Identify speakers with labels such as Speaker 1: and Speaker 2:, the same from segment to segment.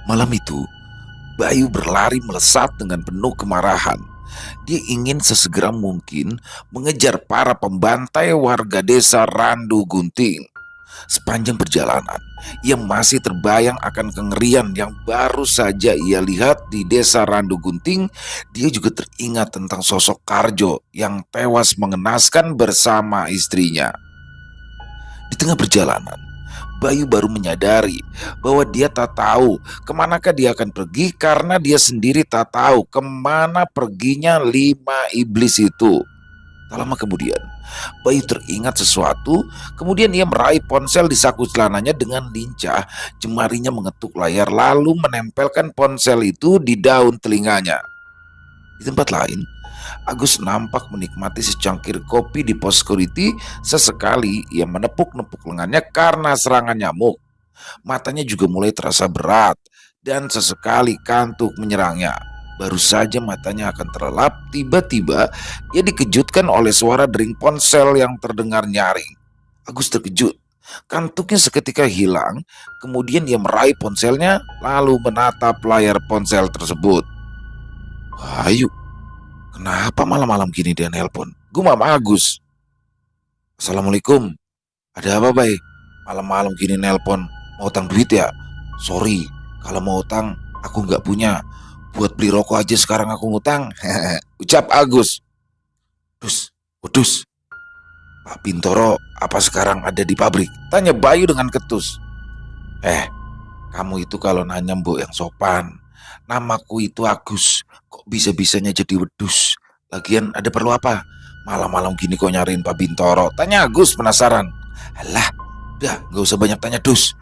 Speaker 1: Malam itu, Bayu berlari melesat dengan penuh kemarahan. Dia ingin sesegera mungkin mengejar para pembantai warga desa Randu Gunting. Sepanjang perjalanan, ia masih terbayang akan kengerian yang baru saja ia lihat di desa Randu Gunting. Dia juga teringat tentang sosok Karjo yang tewas mengenaskan bersama istrinya. Di tengah perjalanan, Bayu baru menyadari bahwa dia tak tahu kemanakah dia akan pergi karena dia sendiri tak tahu kemana perginya 5 iblis itu. Tak lama kemudian, Bayu teringat sesuatu, kemudian ia meraih ponsel di saku celananya dengan lincah. Jemarinya mengetuk layar lalu menempelkan ponsel itu di daun telinganya. Di tempat lain, Agus nampak menikmati secangkir kopi di pos security. Sesekali ia menepuk-nepuk lengannya karena serangan nyamuk. Matanya juga mulai terasa berat dan sesekali kantuk menyerangnya. Baru saja matanya akan terlelap, tiba-tiba ia dikejutkan oleh suara dering ponsel yang terdengar nyaring. Agus terkejut. Kantuknya seketika hilang, kemudian ia meraih ponselnya lalu menatap layar ponsel tersebut. Ayo, kenapa malam-malam gini dia nelpon? Gumam Agus. Assalamualaikum. Ada apa, Bay? Malam-malam gini nelpon. Mau utang duit ya? Sorry, kalau mau utang aku nggak punya. Buat beli rokok aja sekarang aku ngutang. Ucap Agus. Dus, udus. Pak Bintoro apa sekarang ada di pabrik? Tanya Bayu dengan ketus. Kamu itu kalau nanya mbok yang sopan. Namaku itu Agus. Kok bisa-bisanya jadi wedus? Lagian ada perlu apa? Malam-malam gini kok nyariin Pak Bintoro? Tanya Agus penasaran. Alah, udah gak usah banyak tanya dus.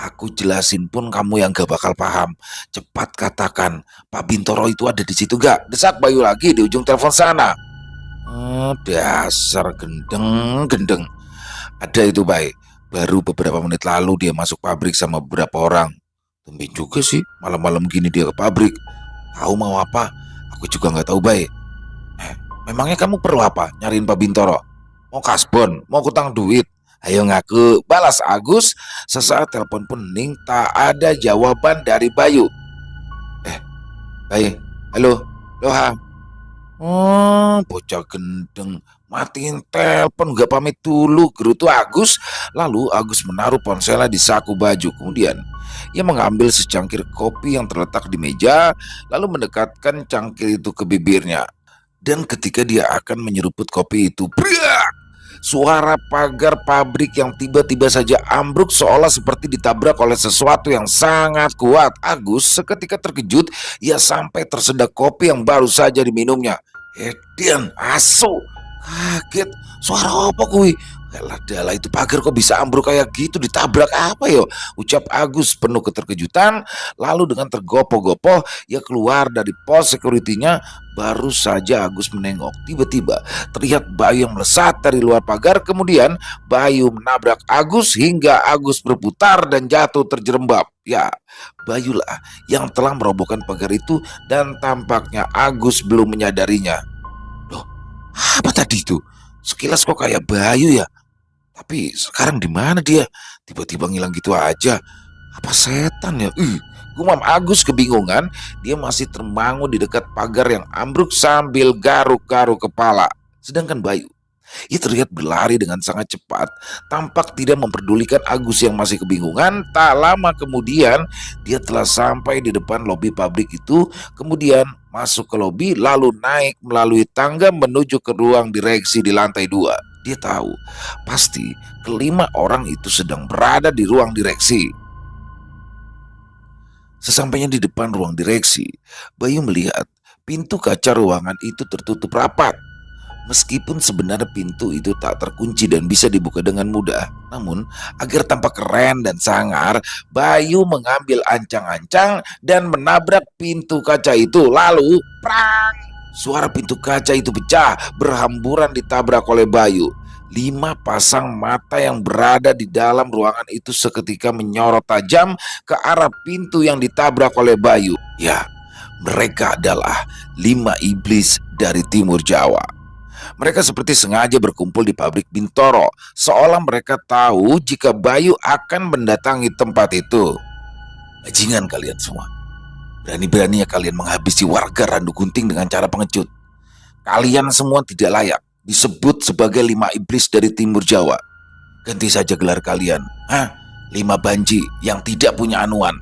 Speaker 1: Aku jelasin pun kamu yang gak bakal paham. Cepat katakan, Pak Bintoro itu ada di situ gak? Desak Bayu lagi di ujung telepon sana. Dasar gendeng-gendeng. Ada itu, Bay. Baru beberapa menit lalu dia masuk pabrik sama beberapa orang. Tumben juga sih, malam-malam gini dia ke pabrik. Tahu mau apa? Aku juga nggak tahu, Bay. Memangnya kamu perlu apa? Nyariin Pak Bintoro? Mau kasbon? Mau kutang duit? Ayo ngaku, balas Agus. Sesaat telepon pun hening, tak ada jawaban dari Bayu. Bay, halo, Loha. Oh, bocah gendeng. Matiin telepon gak pamit dulu, gerutu Agus. Lalu Agus menaruh ponselnya di saku baju. Kemudian ia mengambil secangkir kopi yang terletak di meja, lalu mendekatkan cangkir itu ke bibirnya. Dan ketika dia akan menyeruput kopi itu, brak! Suara pagar pabrik yang tiba-tiba saja ambruk seolah seperti ditabrak oleh sesuatu yang sangat kuat. Agus seketika terkejut, ia sampai tersedak kopi yang baru saja diminumnya. Edian, asu, kaget, suara apa kui? Dalah itu pagar kok bisa ambruk kayak gitu, ditabrak apa yo? Ucap Agus penuh keterkejutan. Lalu dengan tergopoh-gopoh ia keluar dari pos security-nya. Baru saja Agus menengok, tiba-tiba terlihat Bayu yang melesat dari luar pagar. Kemudian Bayu menabrak Agus hingga Agus berputar dan jatuh terjerembab. Ya, Bayulah yang telah merobohkan pagar itu dan tampaknya Agus belum menyadarinya. Loh, apa tadi itu? Sekilas kok kayak Bayu ya? Tapi sekarang di mana dia? Tiba-tiba ngilang gitu aja. Apa setan ya? Gumam Agus kebingungan. Dia masih termangu di dekat pagar yang ambruk sambil garuk-garuk kepala. Sedangkan Bayu, ia terlihat berlari dengan sangat cepat. Tampak tidak memperdulikan Agus yang masih kebingungan. Tak lama kemudian, dia telah sampai di depan lobi pabrik itu. Kemudian masuk ke lobi, lalu naik melalui tangga menuju ke ruang direksi di lantai 2. Dia tahu, pasti kelima orang itu sedang berada di ruang direksi. Sesampainya di depan ruang direksi, Bayu melihat pintu kaca ruangan itu tertutup rapat. Meskipun sebenarnya pintu itu tak terkunci dan bisa dibuka dengan mudah, namun agar tampak keren dan sangar, Bayu mengambil ancang-ancang dan menabrak pintu kaca itu. Lalu, prang! Suara pintu kaca itu pecah, berhamburan ditabrak oleh Bayu. 5 pasang mata yang berada di dalam ruangan itu seketika menyorot tajam ke arah pintu yang ditabrak oleh Bayu. Ya, mereka adalah 5 iblis dari Timur Jawa. Mereka seperti sengaja berkumpul di pabrik Bintoro, seolah mereka tahu jika Bayu akan mendatangi tempat itu. Bajingan kalian semua. Berani-beraninya kalian menghabisi warga Randu Gunting dengan cara pengecut. Kalian semua tidak layak disebut sebagai 5 iblis dari timur Jawa. Ganti saja gelar kalian. 5 banji yang tidak punya anuan.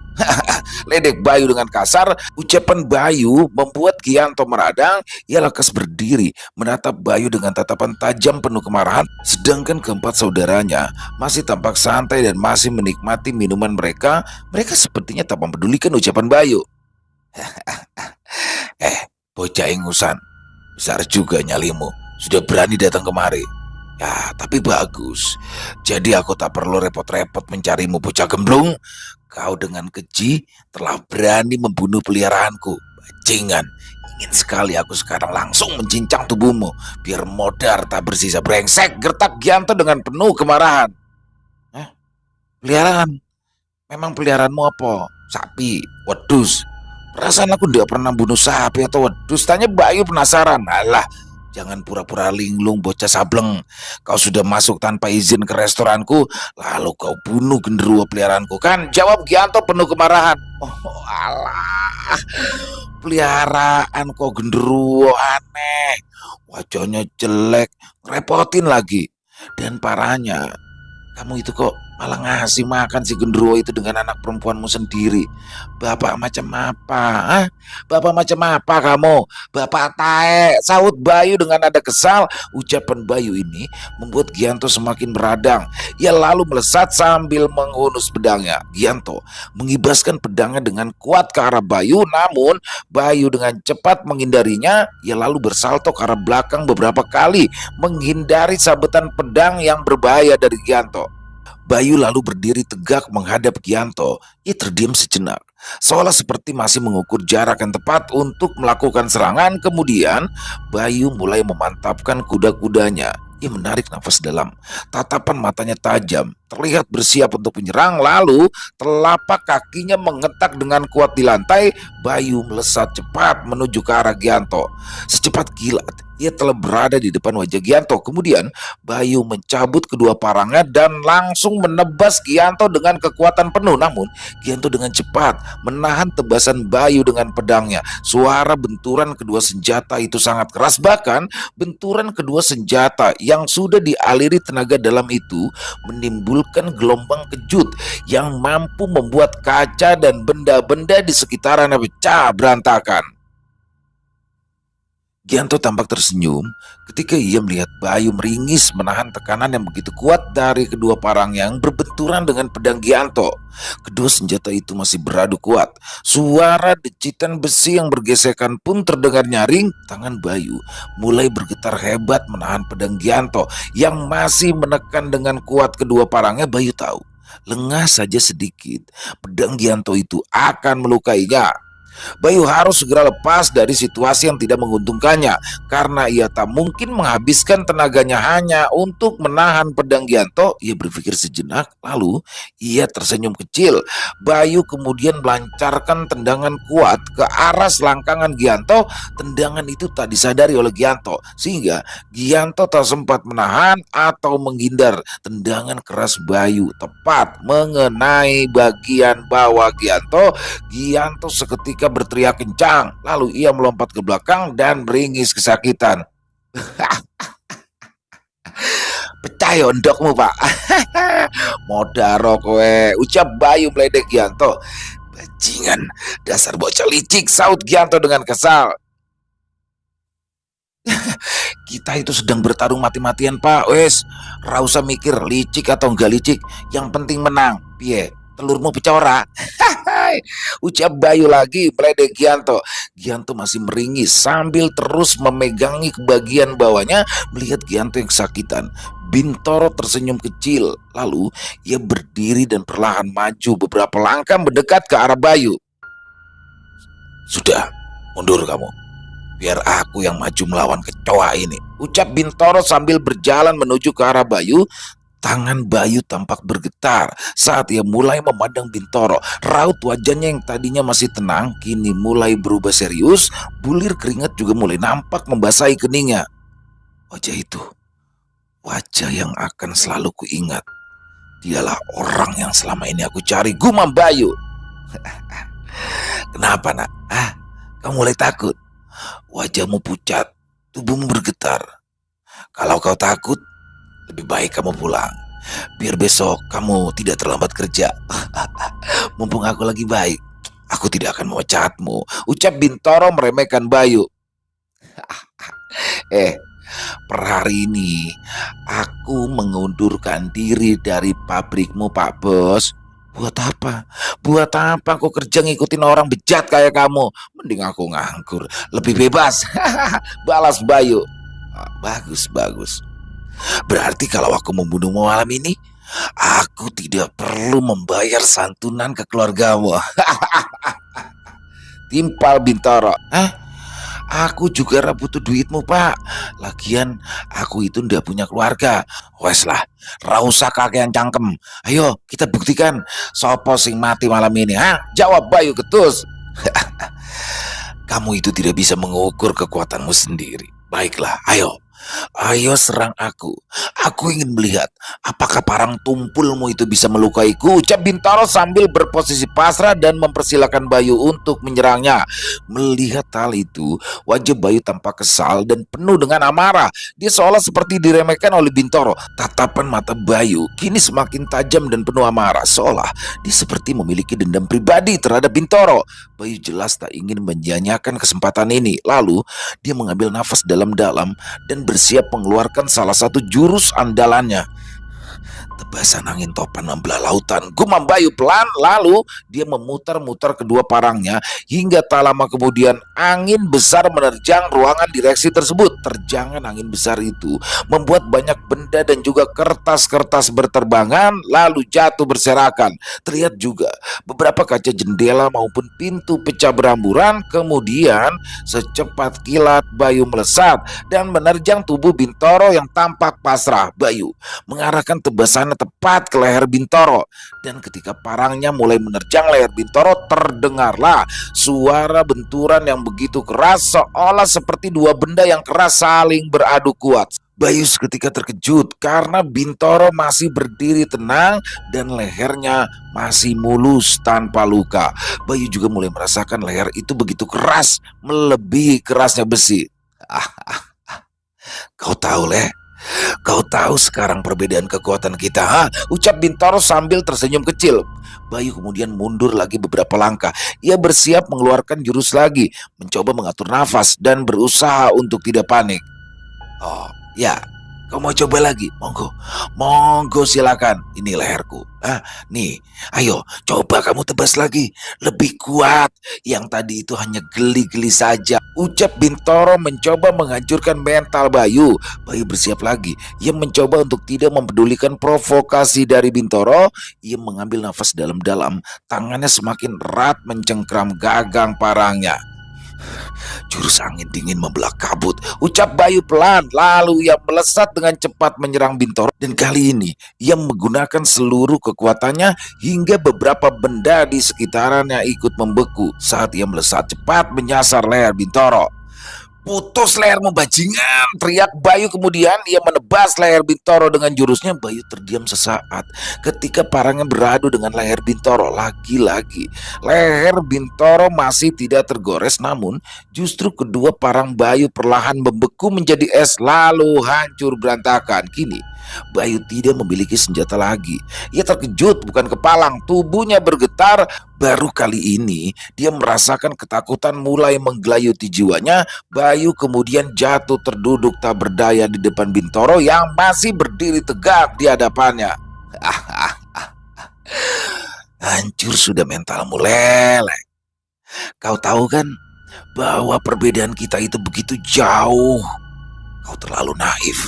Speaker 1: Ledek Bayu dengan kasar. Ucapan Bayu membuat Gianto meradang. Ia lekas berdiri menatap Bayu dengan tatapan tajam penuh kemarahan. Sedangkan keempat saudaranya masih tampak santai dan masih menikmati minuman mereka. Mereka sepertinya tak mempedulikan ucapan Bayu. Bocah ingusan, besar juga nyalimu. Sudah berani datang kemari. Ya, tapi bagus. Jadi aku tak perlu repot-repot mencarimu, bocah gemblung. Kau dengan keji telah berani membunuh peliharaanku. Bajingan, ingin sekali aku sekarang langsung mencincang tubuhmu. Biar modar tak bersisa. Brengsek, gertak Gianto dengan penuh kemarahan. Peliharaan? Memang peliharaanmu apa? Sapi, wedus. Perasaan aku tidak pernah bunuh sapi atau wedus. Tanya Bayu penasaran. Alah, jangan pura-pura linglung, bocah sableng. Kau sudah masuk tanpa izin ke restoranku, lalu kau bunuh genderuwo peliharaanku, kan? Jawab Gianto penuh kemarahan. Oh alah, peliharaan kok genderuwo, aneh. Wajahnya jelek, ngerepotin lagi. Dan parahnya, kamu itu kok malah ngasih makan si genderuwo itu dengan anak perempuanmu sendiri. Bapak macam apa? Bapak macam apa kamu? Bapak tae, sahut Bayu dengan nada kesal. Ucapan Bayu ini membuat Gianto semakin beradang. Ia lalu melesat sambil menghunus pedangnya. Gianto mengibaskan pedangnya dengan kuat ke arah Bayu, namun Bayu dengan cepat menghindarinya. Ia lalu bersalto ke arah belakang beberapa kali, menghindari sabetan pedang yang berbahaya dari Gianto. Bayu lalu berdiri tegak menghadap Gianto. Ia terdiam sejenak, seolah seperti masih mengukur jarak yang tepat untuk melakukan serangan. Kemudian Bayu mulai memantapkan kuda-kudanya. Ia menarik nafas dalam. Tatapan matanya tajam, terlihat bersiap untuk menyerang. Lalu telapak kakinya mengetak dengan kuat di lantai. Bayu melesat cepat menuju ke arah Gianto. Secepat kilat ia telah berada di depan wajah Gianto. Kemudian Bayu mencabut kedua parangnya dan langsung menebas Gianto dengan kekuatan penuh. Namun Gianto dengan cepat menahan tebasan Bayu dengan pedangnya. Suara benturan kedua senjata itu sangat keras. Bahkan benturan kedua senjata yang sudah dialiri tenaga dalam itu menimbulkan gelombang kejut yang mampu membuat kaca dan benda-benda di sekitarannya pecah berantakan. Gianto tampak tersenyum ketika ia melihat Bayu meringis menahan tekanan yang begitu kuat dari kedua parang yang berbenturan dengan pedang Gianto. Kedua senjata itu masih beradu kuat. Suara decitan besi yang bergesekan pun terdengar nyaring. Tangan Bayu mulai bergetar hebat menahan pedang Gianto yang masih menekan dengan kuat kedua parangnya. Bayu tahu, lengah saja sedikit, pedang Gianto itu akan melukainya. Bayu harus segera lepas dari situasi yang tidak menguntungkannya, karena ia tak mungkin menghabiskan tenaganya hanya untuk menahan pedang Gianto. Ia berpikir sejenak, lalu ia tersenyum kecil. Bayu kemudian melancarkan tendangan kuat ke arah selangkangan Gianto. Tendangan itu tak disadari oleh Gianto, sehingga Gianto tak sempat menahan atau menghindar. Tendangan keras Bayu tepat mengenai bagian bawah Gianto. Gianto seketika berteriak kencang, lalu ia melompat ke belakang dan meringis kesakitan. Pecah ya ondokmu, Pak. Modaro kowe, ucap Bayu meledek Gianto. Bajingan, dasar bocah licik, saut Gianto dengan kesal. Kita itu sedang bertarung mati-matian, Pak. Wes, ra usah mikir licik atau enggak licik, yang penting menang. Piye, telurmu pecah ora? Ucap Bayu lagi meledek Gianto. Gianto masih meringis sambil terus memegangi bagian bawahnya. Melihat Gianto yang kesakitan, Bintoro tersenyum kecil. Lalu ia berdiri dan perlahan maju beberapa langkah mendekat ke arah Bayu. Sudah, mundur kamu. Biar aku yang maju melawan kecoa ini, ucap Bintoro sambil berjalan menuju ke arah Bayu. Tangan Bayu tampak bergetar saat ia mulai memandang Bintoro. Raut wajahnya yang tadinya masih tenang kini mulai berubah serius. Bulir keringat juga mulai nampak membasahi keningnya. Wajah itu, wajah yang akan selalu kuingat. Dialah orang yang selama ini aku cari, gumam Bayu. Kenapa nak? Kamu mulai takut? Wajahmu pucat, tubuhmu bergetar. Kalau kau takut, lebih baik kamu pulang. Biar besok kamu tidak terlambat kerja. Mumpung aku lagi baik, aku tidak akan memecatmu. Ucap Bintoro meremehkan Bayu. Per hari ini aku mengundurkan diri dari pabrikmu, Pak Bos. Buat apa? Buat apa aku kerja ngikutin orang bejat kayak kamu? Mending aku nganggur, lebih bebas. Balas Bayu. Bagus, bagus. Berarti kalau aku membunuhmu malam ini, aku tidak perlu membayar santunan ke keluargamu. Timpal Bintoro. Aku juga butuh duitmu, Pak. Lagian aku itu ndak punya keluarga. Wes lah, ra usah kakean cangkem. Ayo kita buktikan sopo sing mati malam ini. Jawab Bayu Ketus. Kamu itu tidak bisa mengukur kekuatanmu sendiri. Baiklah, ayo. Ayo serang aku. Aku ingin melihat apakah parang tumpulmu itu bisa melukaiku. Ucap Bintoro sambil berposisi pasrah dan mempersilahkan Bayu untuk menyerangnya. Melihat hal itu, wajah Bayu tampak kesal dan penuh dengan amarah. Dia seolah seperti diremehkan oleh Bintoro. Tatapan mata Bayu kini semakin tajam dan penuh amarah, seolah dia seperti memiliki dendam pribadi terhadap Bintoro. Bayu jelas tak ingin menyanyiakan kesempatan ini. Lalu dia mengambil nafas dalam-dalam dan bersiap mengeluarkan salah satu jurus andalannya. Tebasan angin topan membelah lautan, gumam Bayu pelan. Lalu dia memutar-mutar kedua parangnya hingga tak lama kemudian angin besar menerjang ruangan direksi tersebut. Terjangan angin besar itu membuat banyak benda dan juga kertas-kertas berterbangan lalu jatuh berserakan. Terlihat juga beberapa kaca jendela maupun pintu pecah beramburan. Kemudian secepat kilat Bayu melesat dan menerjang tubuh Bintoro yang tampak pasrah. Bayu mengarahkan tebasan tepat ke leher Bintoro, dan ketika parangnya mulai menerjang leher Bintoro, terdengarlah suara benturan yang begitu keras, seolah seperti dua benda yang keras saling beradu kuat. Bayu seketika terkejut karena Bintoro masih berdiri tenang dan lehernya masih mulus tanpa luka. Bayu juga mulai merasakan leher itu begitu keras, melebihi kerasnya besi. Kau tahu, Leh? Kau tahu sekarang perbedaan kekuatan kita, Ucap Bintoro sambil tersenyum kecil. Bayu kemudian mundur lagi beberapa langkah. Ia bersiap mengeluarkan jurus lagi, mencoba mengatur nafas dan berusaha untuk tidak panik. Oh, ya. Kau mau coba lagi? Monggo. Monggo silakan. Ini leherku. Nih. Ayo, coba kamu tebas lagi. Lebih kuat. Yang tadi itu hanya geli-geli saja. Ucap Bintoro mencoba menghancurkan mental Bayu. Bayu bersiap lagi. Ia mencoba untuk tidak mempedulikan provokasi dari Bintoro. Ia mengambil nafas dalam-dalam. Tangannya semakin erat mencengkram gagang parangnya. Jurus angin dingin membelah kabut, ucap Bayu pelan. Lalu ia melesat dengan cepat menyerang Bintoro. Dan kali ini ia menggunakan seluruh kekuatannya hingga beberapa benda di sekitarnya ikut membeku saat ia melesat cepat menyasar leher Bintoro. Putus lehermu bajingan, teriak Bayu. Kemudian ia menebas leher Bintoro dengan jurusnya. Bayu terdiam sesaat ketika parangnya beradu dengan leher Bintoro. Lagi-lagi leher Bintoro masih tidak tergores, namun justru kedua parang Bayu perlahan membeku menjadi es lalu hancur berantakan. Kini Bayu tidak memiliki senjata lagi. Ia terkejut bukan kepalang, tubuhnya bergetar. Baru kali ini dia merasakan ketakutan mulai menggelayuti jiwanya. Bayu kemudian jatuh terduduk tak berdaya di depan Bintoro yang masih berdiri tegak di hadapannya. Hancur sudah mentalmu, Lele. Kau tahu kan bahwa perbedaan kita itu begitu jauh. Kau terlalu naif.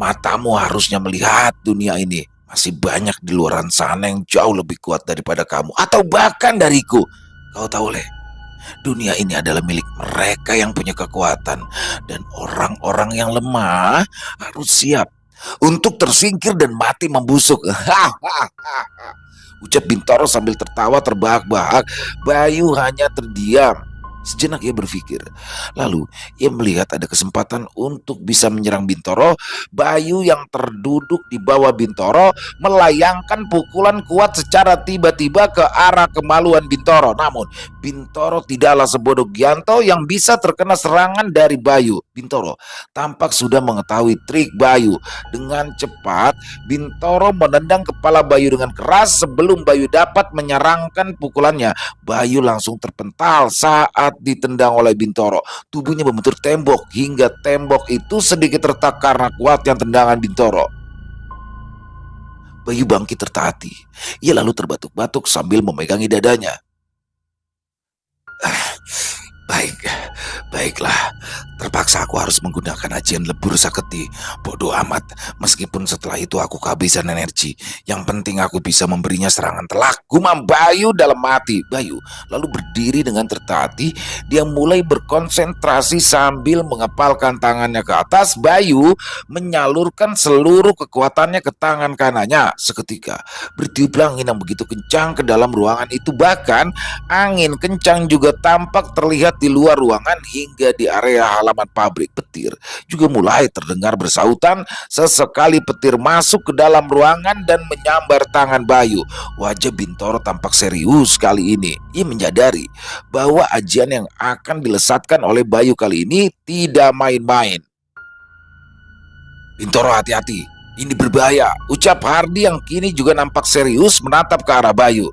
Speaker 1: Matamu harusnya melihat dunia ini masih banyak di luar sana yang jauh lebih kuat daripada kamu, atau bahkan dariku. Kau tahu, Le, dunia ini adalah milik mereka yang punya kekuatan, dan orang-orang yang lemah harus siap untuk tersingkir dan mati membusuk. Ucap Bintoro sambil tertawa terbahak-bahak. Bayu hanya terdiam. Sejenak ia berpikir. Lalu ia melihat ada kesempatan untuk bisa menyerang Bintoro. Bayu yang terduduk di bawah Bintoro melayangkan pukulan kuat secara tiba-tiba ke arah kemaluan Bintoro. Namun Bintoro tidaklah sebodoh Gianto yang bisa terkena serangan dari Bayu. Bintoro tampak sudah mengetahui trik Bayu. Dengan cepat Bintoro menendang kepala Bayu dengan keras. Sebelum Bayu dapat menyerangkan pukulannya, Bayu langsung terpental saat ditendang oleh Bintoro. Tubuhnya membentur tembok hingga tembok itu sedikit retak karena kuatnya tendangan Bintoro. Bayu bangkit tertatih. Ia lalu terbatuk-batuk sambil memegangi dadanya. Baiklah. Terpaksa aku harus menggunakan ajian lebur saketi. Bodoh amat. Meskipun setelah itu aku kehabisan energi. Yang penting aku bisa memberinya serangan telak. Gumam Bayu dalam hati. Bayu lalu berdiri dengan tertatih. Dia mulai berkonsentrasi sambil mengepalkan tangannya ke atas. Bayu menyalurkan seluruh kekuatannya ke tangan kanannya. Seketika bertiuplah angin yang begitu kencang ke dalam ruangan itu. Bahkan angin kencang juga tampak terlihat di luar ruangan hingga di area halaman pabrik. Petir juga mulai terdengar bersautan. Sesekali petir masuk ke dalam ruangan dan menyambar tangan Bayu. Wajah Bintoro tampak serius kali ini. Ia menyadari bahwa ajian yang akan dilesatkan oleh Bayu kali ini tidak main-main. Bintoro, hati-hati, ini berbahaya, ucap Hardi yang kini juga nampak serius menatap ke arah Bayu.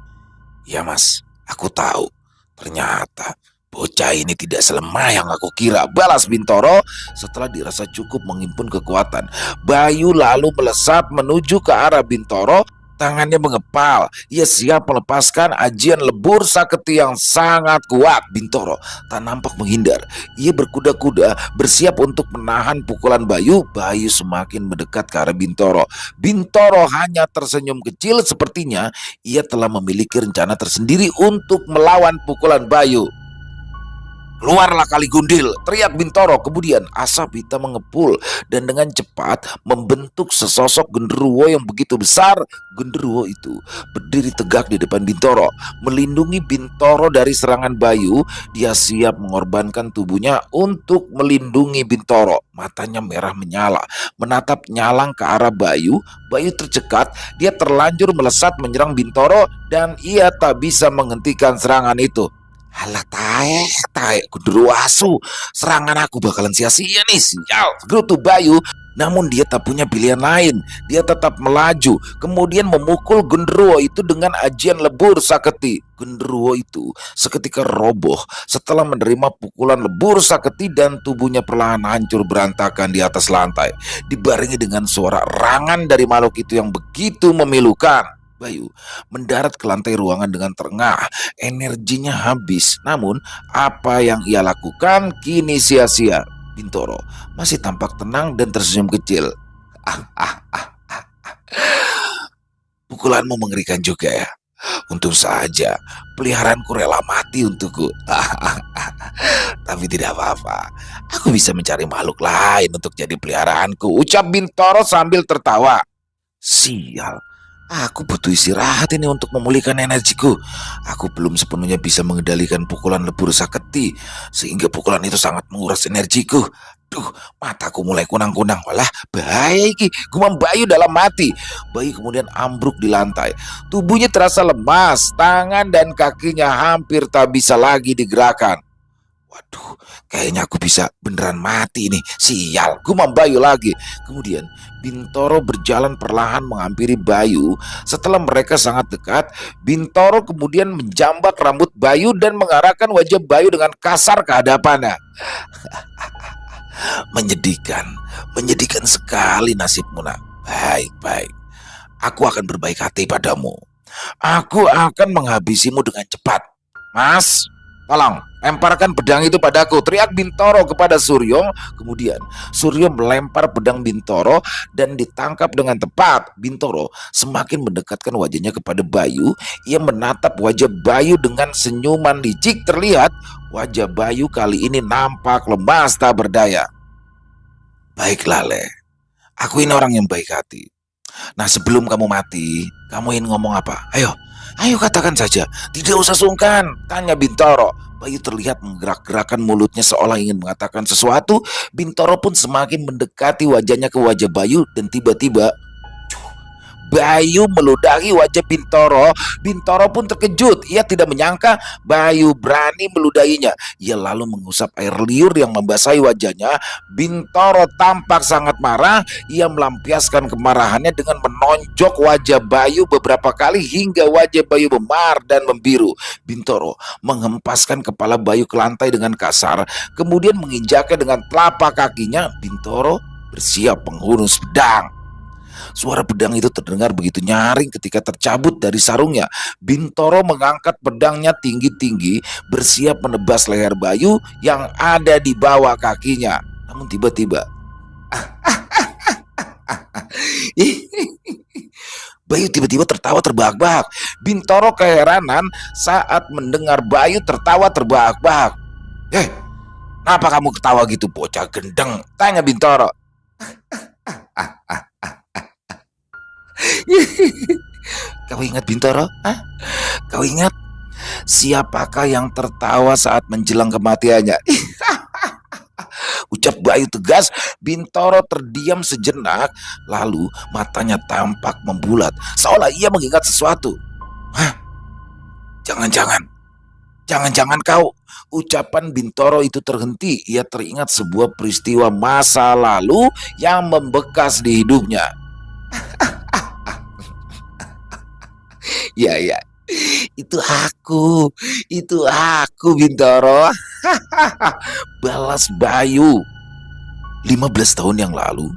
Speaker 1: Ya mas, aku tahu. Ternyata bocah ini tidak selemah yang aku kira, balas Bintoro setelah dirasa cukup menghimpun kekuatan. Bayu lalu melesat menuju ke arah Bintoro. Tangannya mengepal. Ia siap melepaskan ajian lebur saketi yang sangat kuat. Bintoro tak nampak menghindar. Ia berkuda-kuda bersiap untuk menahan pukulan Bayu. Bayu semakin mendekat ke arah Bintoro. Bintoro hanya tersenyum kecil. Sepertinya ia telah memiliki rencana tersendiri untuk melawan pukulan Bayu. Keluarlah kali gundil, teriak Bintoro. Kemudian asap hitam mengepul dan dengan cepat membentuk sesosok genderuwo yang begitu besar. Genderuwo itu berdiri tegak di depan Bintoro, melindungi Bintoro dari serangan Bayu. Dia siap mengorbankan tubuhnya untuk melindungi Bintoro. Matanya merah menyala, menatap nyalang ke arah Bayu. Bayu tercekat, dia terlanjur melesat menyerang Bintoro dan ia tak bisa menghentikan serangan itu. Halah taek genderuwo asu, serangan aku bakalan sia-sia nih, sial, gerutu Bayu. Namun dia tak punya pilihan lain. Dia tetap melaju, kemudian memukul genderuwo itu dengan ajian lebur saketi. Genderuwo itu seketika roboh setelah menerima pukulan lebur saketi dan tubuhnya perlahan hancur berantakan di atas lantai, dibarengi dengan suara erangan dari makhluk itu yang begitu memilukan. Bayu mendarat ke lantai ruangan dengan terengah. Energinya habis. Namun apa yang ia lakukan kini sia-sia. Bintoro masih tampak tenang dan tersenyum kecil. Pukulanmu mengerikan juga ya. Untung saja peliharaanku rela mati untukku. Tapi tidak apa-apa. Aku bisa mencari makhluk lain untuk jadi peliharaanku, ucap Bintoro sambil tertawa. Sial. Aku butuh istirahat ini untuk memulihkan energiku. Aku belum sepenuhnya bisa mengendalikan pukulan lebur saketi, sehingga pukulan itu sangat menguras energiku. Duh, mataku mulai kunang-kunang. Walah, bahaya iki, gumam Bayu dalam hati. Bayu kemudian ambruk di lantai. Tubuhnya terasa lemas, tangan dan kakinya hampir tak bisa lagi digerakkan. Waduh, kayaknya aku bisa beneran mati nih. Sial, gumam Bayu lagi. Kemudian Bintoro berjalan perlahan menghampiri Bayu. Setelah mereka sangat dekat, Bintoro kemudian menjambak rambut Bayu dan mengarahkan wajah Bayu dengan kasar ke hadapannya. Menyedihkan sekali nasibmu nak. Baik, aku akan berbaik hati padamu. Aku akan menghabisimu dengan cepat. Mas, tolong lemparkan pedang itu padaku, teriak Bintoro kepada Suryo. Kemudian Suryo melempar pedang Bintoro dan ditangkap dengan tepat. Bintoro semakin mendekatkan wajahnya kepada Bayu. Ia menatap wajah Bayu dengan senyuman licik. Terlihat wajah Bayu kali ini nampak lemas tak berdaya. Baiklah Le, aku ini orang yang baik hati. Nah sebelum kamu mati, kamu ingin ngomong apa? Ayo, Ayo katakan saja, tidak usah sungkan, tanya Bintoro. Bayu terlihat menggerak-gerakkan mulutnya seolah ingin mengatakan sesuatu. Bintoro pun semakin mendekati wajahnya ke wajah Bayu dan tiba-tiba Bayu meludahi wajah Bintoro. Bintoro pun terkejut. Ia tidak menyangka Bayu berani meludahinya. Ia lalu mengusap air liur yang membasahi wajahnya. Bintoro tampak sangat marah. Ia melampiaskan kemarahannya dengan menonjok wajah Bayu beberapa kali hingga wajah Bayu memar dan membiru. Bintoro menghempaskan kepala Bayu ke lantai dengan kasar, kemudian menginjaknya dengan telapak kakinya. Bintoro bersiap menghunus pedang. Suara pedang itu terdengar begitu nyaring ketika tercabut dari sarungnya. Bintoro mengangkat pedangnya tinggi-tinggi, bersiap menebas leher Bayu yang ada di bawah kakinya. Namun tiba-tiba Bayu tiba-tiba tertawa terbahak-bahak. Bintoro keheranan saat mendengar Bayu tertawa terbahak-bahak. Kenapa kamu ketawa gitu, bocah gendeng? Tanya Bintoro. Kau ingat Bintoro? Kau ingat siapakah yang tertawa saat menjelang kematiannya? Ucap Bayu tegas. Bintoro terdiam sejenak, lalu matanya tampak membulat, seolah ia mengingat sesuatu. Jangan-jangan kau. Ucapan Bintoro itu terhenti. Ia teringat sebuah peristiwa masa lalu yang membekas di hidupnya. Ya, itu aku Bintoro. Balas Bayu. 15 tahun yang lalu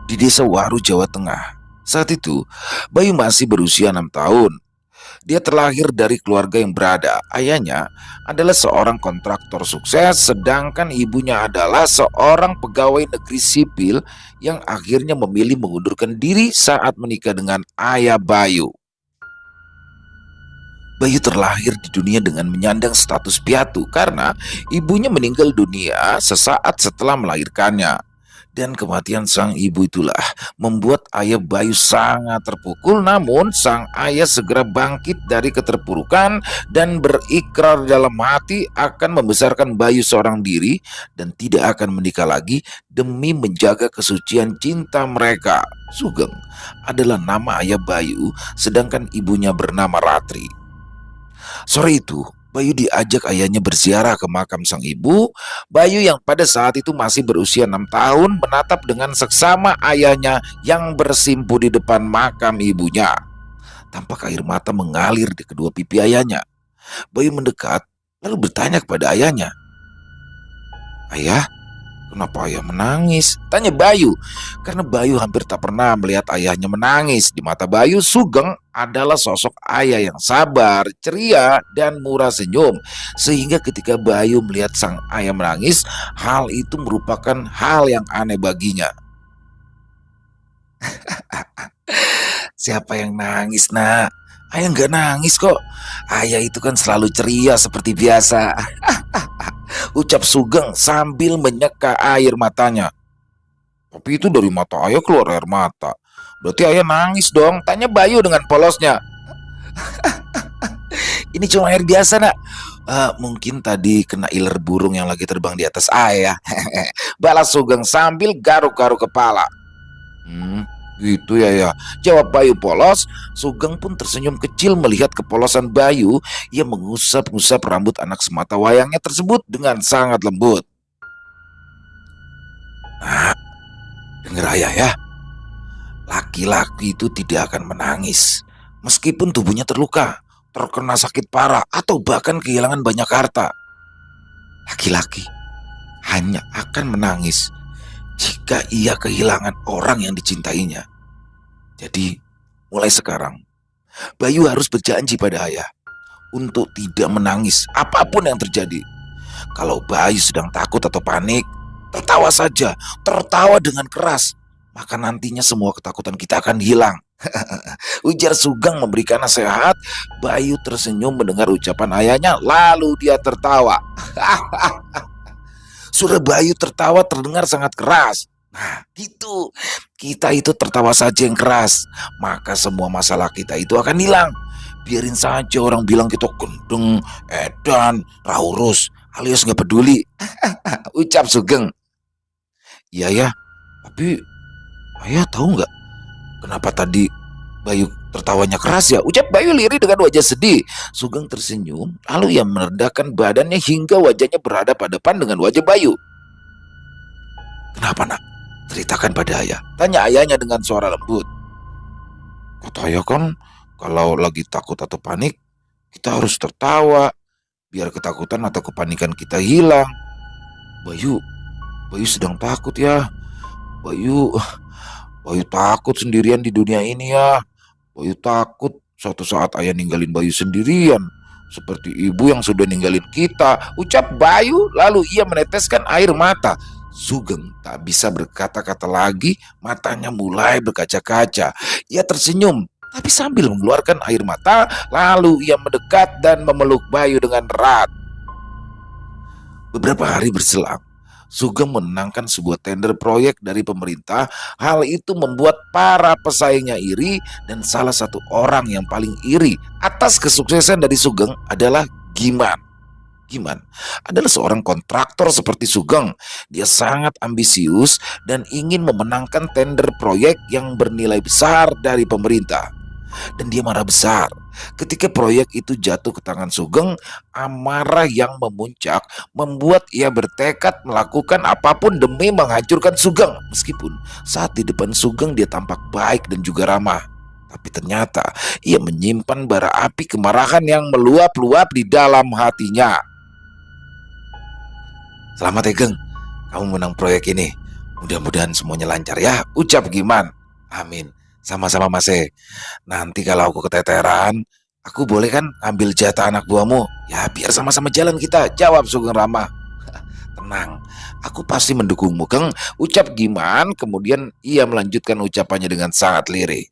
Speaker 1: di desa Waru, Jawa Tengah. Saat itu Bayu masih berusia 6 tahun. Dia terlahir dari keluarga yang berada. Ayahnya adalah seorang kontraktor sukses, sedangkan ibunya adalah seorang pegawai negeri sipil yang akhirnya memilih mengundurkan diri saat menikah dengan ayah Bayu. Bayu terlahir di dunia dengan menyandang status piatu karena ibunya meninggal dunia sesaat setelah melahirkannya. Dan kematian sang ibu itulah membuat ayah Bayu sangat terpukul. Namun sang ayah segera bangkit dari keterpurukan dan berikrar dalam hati akan membesarkan Bayu seorang diri dan tidak akan menikah lagi demi menjaga kesucian cinta mereka. Sugeng adalah nama ayah Bayu, sedangkan ibunya bernama Ratri. Sore itu, Bayu diajak ayahnya berziarah ke makam sang ibu. Bayu yang pada saat itu masih berusia 6 tahun menatap dengan seksama ayahnya yang bersimpu di depan makam ibunya. Tampak air mata mengalir di kedua pipi ayahnya. Bayu mendekat lalu bertanya kepada ayahnya. "Ayah, kenapa ayah menangis?" tanya Bayu. Karena Bayu hampir tak pernah melihat ayahnya menangis. Di mata Bayu, Sugeng adalah sosok ayah yang sabar, ceria, dan murah senyum. Sehingga ketika Bayu melihat sang ayah menangis, hal itu merupakan hal yang aneh baginya. "Siapa yang nangis, nak? Ayah nggak nangis kok. Ayah itu kan selalu ceria seperti biasa." Ucap Sugeng sambil menyeka air matanya. "Tapi itu dari mata ayah keluar air mata. Berarti ayah nangis dong?" tanya Bayu dengan polosnya. "Ini cuma air biasa, nak. Mungkin tadi kena iler burung yang lagi terbang di atas ayah." Balas Sugeng sambil garuk-garuk kepala. Gitu ya, jawab Bayu polos. Sugeng pun tersenyum kecil melihat kepolosan Bayu. Ia mengusap-ngusap rambut anak semata wayangnya tersebut dengan sangat lembut. "Nah, dengar ayah ya. Laki-laki itu tidak akan menangis meskipun tubuhnya terluka, terkena sakit parah, atau bahkan kehilangan banyak harta. Laki-laki hanya akan menangis jika ia kehilangan orang yang dicintainya. Jadi, mulai sekarang, Bayu harus berjanji pada ayah untuk tidak menangis apapun yang terjadi. Kalau Bayu sedang takut atau panik, tertawa saja, tertawa dengan keras. Maka nantinya semua ketakutan kita akan hilang." Ujar Sugeng memberikan nasihat. Bayu tersenyum mendengar ucapan ayahnya, lalu dia tertawa. Suara Bayu tertawa terdengar sangat keras. Nah, gitu. Kita itu tertawa saja yang keras, maka semua masalah kita itu akan hilang. Biarin saja orang bilang kita gendeng, edan, raurus, alias nggak peduli. Ucap Sugeng. Iya ya, tapi ayah tahu nggak kenapa tadi Bayu tertawanya keras ya? Ucap Bayu lirih dengan wajah sedih. Sugeng tersenyum, lalu ia merendahkan badannya hingga wajahnya berhadapan-hadapan dengan wajah Bayu. Kenapa nak? Ceritakan pada ayah. Tanya ayahnya dengan suara lembut. Kata ayah kan, kalau lagi takut atau panik, kita harus tertawa, biar ketakutan atau kepanikan kita hilang. Bayu, Bayu sedang takut ya. Bayu, Bayu takut sendirian di dunia ini ya. Bayu takut suatu saat ayah ninggalin Bayu sendirian. Seperti ibu yang sudah ninggalin kita. Ucap Bayu, lalu ia meneteskan air mata. Sugeng tak bisa berkata-kata lagi, matanya mulai berkaca-kaca. Ia tersenyum, tapi sambil mengeluarkan air mata, lalu ia mendekat dan memeluk Bayu dengan erat. Beberapa hari berselang, Sugeng menangkan sebuah tender proyek dari pemerintah. Hal itu membuat para pesaingnya iri, dan salah satu orang yang paling iri atas kesuksesan dari Sugeng adalah Giman. Giman adalah seorang kontraktor seperti Sugeng. Dia sangat ambisius dan ingin memenangkan tender proyek yang bernilai besar dari pemerintah. Dan dia marah besar ketika proyek itu jatuh ke tangan Sugeng. Amarah yang memuncak membuat ia bertekad melakukan apapun demi menghancurkan Sugeng. Meskipun saat di depan Sugeng dia tampak baik dan juga ramah, tapi ternyata ia menyimpan bara api kemarahan yang meluap-luap di dalam hatinya. Selamat ya Geng, kamu menang proyek ini. Mudah-mudahan semuanya lancar ya, ucap Giman. Amin. Sama-sama Mas E. Nanti kalau aku keteteran, aku boleh kan ambil jatah anak buahmu? Ya biar sama-sama jalan kita, jawab Sugeng ramah. Tenang, aku pasti mendukungmu Geng, ucap Giman. Kemudian ia melanjutkan ucapannya dengan sangat lirih.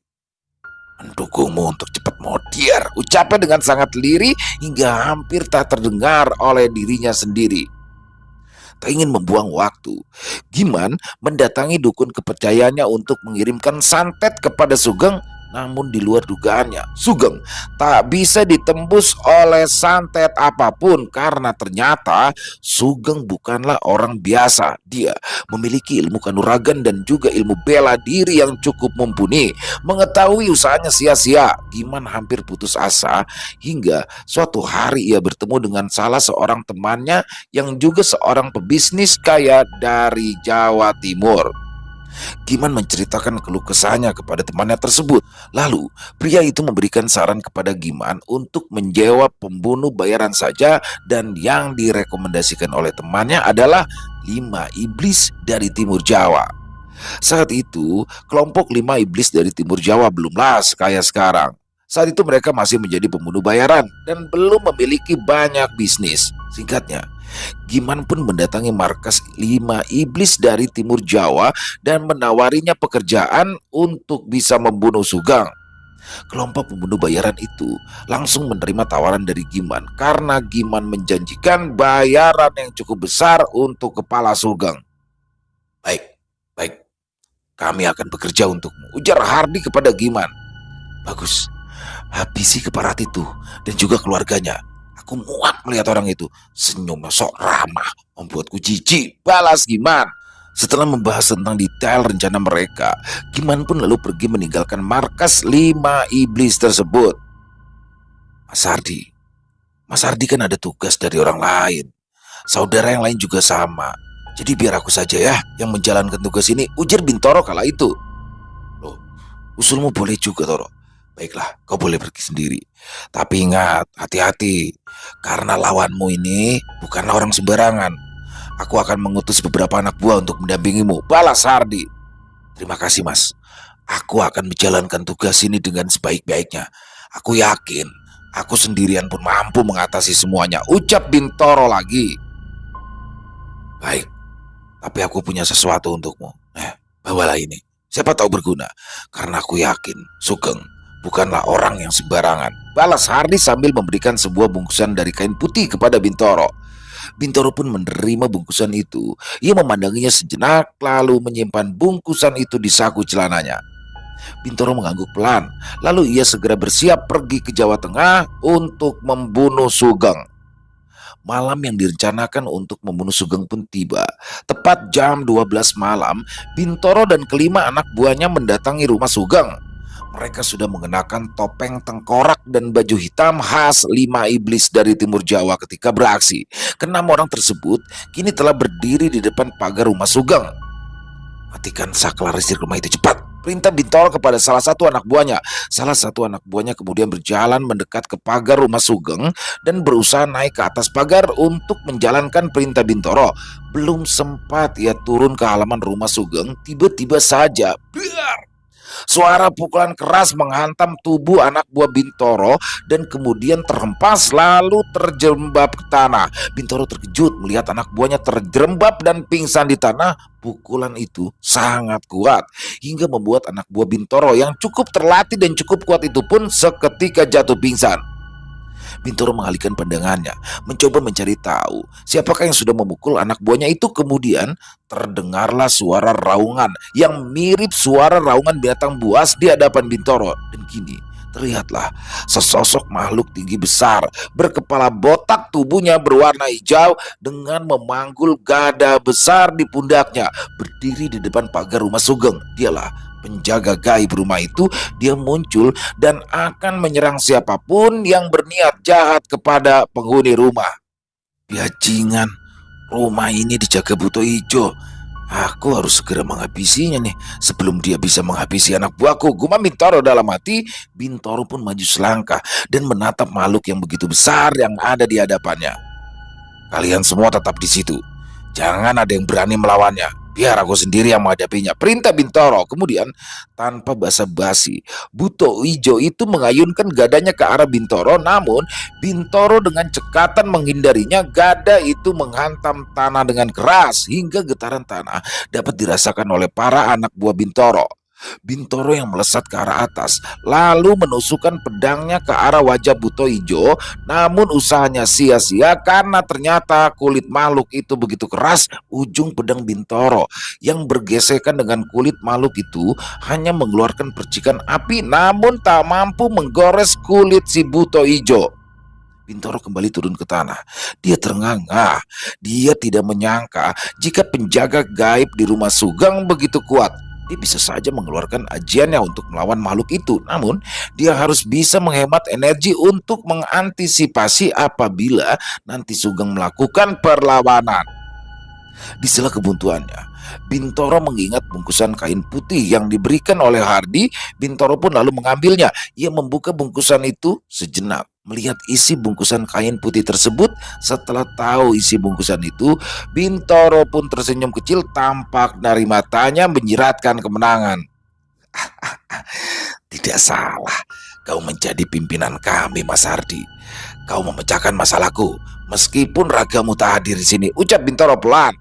Speaker 1: Mendukungmu untuk cepat modiar, ucapnya dengan sangat lirih hingga hampir tak terdengar oleh dirinya sendiri. Tak ingin membuang waktu, Giman mendatangi dukun kepercayaannya untuk mengirimkan santet kepada Sugeng. Namun di luar dugaannya, Sugeng tak bisa ditembus oleh santet apapun karena ternyata Sugeng bukanlah orang biasa. Dia memiliki ilmu kanuragan dan juga ilmu bela diri yang cukup mumpuni. Mengetahui usahanya sia-sia, Giman hampir putus asa hingga suatu hari ia bertemu dengan salah seorang temannya yang juga seorang pebisnis kaya dari Jawa Timur. Giman menceritakan keluh kesahnya kepada temannya tersebut. Lalu pria itu memberikan saran kepada Giman untuk menjawab pembunuh bayaran saja, dan yang direkomendasikan oleh temannya adalah 5 iblis dari Timur Jawa. Saat itu kelompok 5 iblis dari Timur Jawa belumlah sekaya sekarang. Saat itu mereka masih menjadi pembunuh bayaran dan belum memiliki banyak bisnis. Singkatnya, Giman pun mendatangi markas 5 iblis dari Timur Jawa dan menawarinya pekerjaan untuk bisa membunuh Sugeng. Kelompok pembunuh bayaran itu langsung menerima tawaran dari Giman karena Giman menjanjikan bayaran yang cukup besar untuk kepala Sugeng. Baik, baik, kami akan bekerja untukmu, ujar Hardi kepada Giman. Bagus, habisi keparat itu dan juga keluarganya. Aku muak melihat orang itu, senyumnya sok ramah, membuatku jijik, balas Giman. Setelah membahas tentang detail rencana mereka, Giman pun lalu pergi meninggalkan markas 5 iblis tersebut. Mas Hardi kan ada tugas dari orang lain. Saudara yang lain juga sama. Jadi biar aku saja ya yang menjalankan tugas ini, ujar Bintoro kala itu. Loh, usulmu boleh juga Toro. Baiklah, kau boleh pergi sendiri. Tapi ingat, hati-hati. Karena lawanmu ini bukanlah orang sembarangan. Aku akan mengutus beberapa anak buah untuk mendampingimu, balas Hardi. Terima kasih Mas. Aku akan menjalankan tugas ini dengan sebaik-baiknya. Aku yakin, aku sendirian pun mampu mengatasi semuanya, ucap Bintoro lagi. Baik, tapi aku punya sesuatu untukmu. Bawalah ini. Siapa tahu berguna. Karena aku yakin Sugeng bukanlah orang yang sembarangan, balas Hardi sambil memberikan sebuah bungkusan dari kain putih kepada Bintoro. Bintoro pun menerima bungkusan itu. Ia memandanginya sejenak lalu menyimpan bungkusan itu di saku celananya. Bintoro mengangguk pelan, lalu ia segera bersiap pergi ke Jawa Tengah untuk membunuh Sugeng. Malam yang direncanakan untuk membunuh Sugeng pun tiba. Tepat jam 12 malam, Bintoro dan kelima anak buahnya mendatangi rumah Sugeng. Mereka sudah mengenakan topeng tengkorak dan baju hitam khas lima iblis dari Timur Jawa ketika beraksi. Keenam orang tersebut kini telah berdiri di depan pagar rumah Sugeng. Matikan saklar listrik rumah itu cepat, perintah Bintoro kepada salah satu anak buahnya. Salah satu anak buahnya kemudian berjalan mendekat ke pagar rumah Sugeng dan berusaha naik ke atas pagar untuk menjalankan perintah Bintoro. Belum sempat ia turun ke halaman rumah Sugeng, tiba-tiba saja suara pukulan keras menghantam tubuh anak buah Bintoro dan kemudian terhempas lalu terjerembab ke tanah. Bintoro terkejut melihat anak buahnya terjerembab dan pingsan di tanah. Pukulan itu sangat kuat hingga membuat anak buah Bintoro yang cukup terlatih dan cukup kuat itu pun seketika jatuh pingsan. Bintoro mengalihkan pandangannya, mencoba mencari tahu siapakah yang sudah memukul anak buahnya itu. Kemudian terdengarlah suara raungan yang mirip suara raungan binatang buas di hadapan Bintoro. Dan kini terlihatlah sesosok makhluk tinggi besar berkepala botak, tubuhnya berwarna hijau dengan memanggul gada besar di pundaknya, berdiri di depan pagar rumah Sugeng. Dialah penjaga gaib rumah itu. Dia muncul dan akan menyerang siapapun yang berniat jahat kepada penghuni rumah. Bajingan, rumah ini dijaga Buto Ijo. Aku harus segera menghabisinya nih sebelum dia bisa menghabisi anak buahku, gumam Bintoro dalam hati. Bintoro pun maju selangkah dan menatap makhluk yang begitu besar yang ada di hadapannya. Kalian semua tetap di situ. Jangan ada yang berani melawannya. Biar aku sendiri yang menghadapinya, perintah Bintoro. Kemudian tanpa basa-basi, Buto Ijo itu mengayunkan gadanya ke arah Bintoro. Namun Bintoro dengan cekatan menghindarinya. Gada itu menghantam tanah dengan keras hingga getaran tanah dapat dirasakan oleh para anak buah Bintoro. Bintoro yang melesat ke arah atas lalu menusukkan pedangnya ke arah wajah Buto Ijo. Namun usahanya sia-sia karena ternyata kulit makhluk itu begitu keras. Ujung pedang Bintoro yang bergesekan dengan kulit makhluk itu hanya mengeluarkan percikan api, namun tak mampu menggores kulit si Buto Ijo. Bintoro kembali turun ke tanah. Dia ternganga. Dia tidak menyangka jika penjaga gaib di rumah Sugeng begitu kuat. Dia bisa saja mengeluarkan ajiannya untuk melawan makhluk itu. Namun dia harus bisa menghemat energi untuk mengantisipasi apabila nanti Sugeng melakukan perlawanan. Di sela kebuntuannya, Bintoro mengingat bungkusan kain putih yang diberikan oleh Hardi. Bintoro pun lalu mengambilnya. Ia membuka bungkusan itu sejenak, melihat isi bungkusan kain putih tersebut. Setelah tahu isi bungkusan itu, Bintoro pun tersenyum kecil, tampak dari matanya menyiratkan kemenangan. Tidak salah, kau menjadi pimpinan kami, Mas Hardi. Kau memecahkan masalahku, meskipun ragamu tak hadir di sini, ucap Bintoro pelan.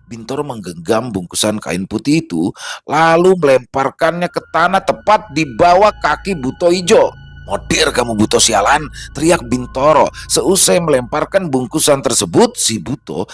Speaker 1: Bintoro menggenggam bungkusan kain putih itu lalu melemparkannya ke tanah tepat di bawah kaki Buto Ijo. Modir kamu Buto sialan, teriak Bintoro. Seusai melemparkan bungkusan tersebut, si Buto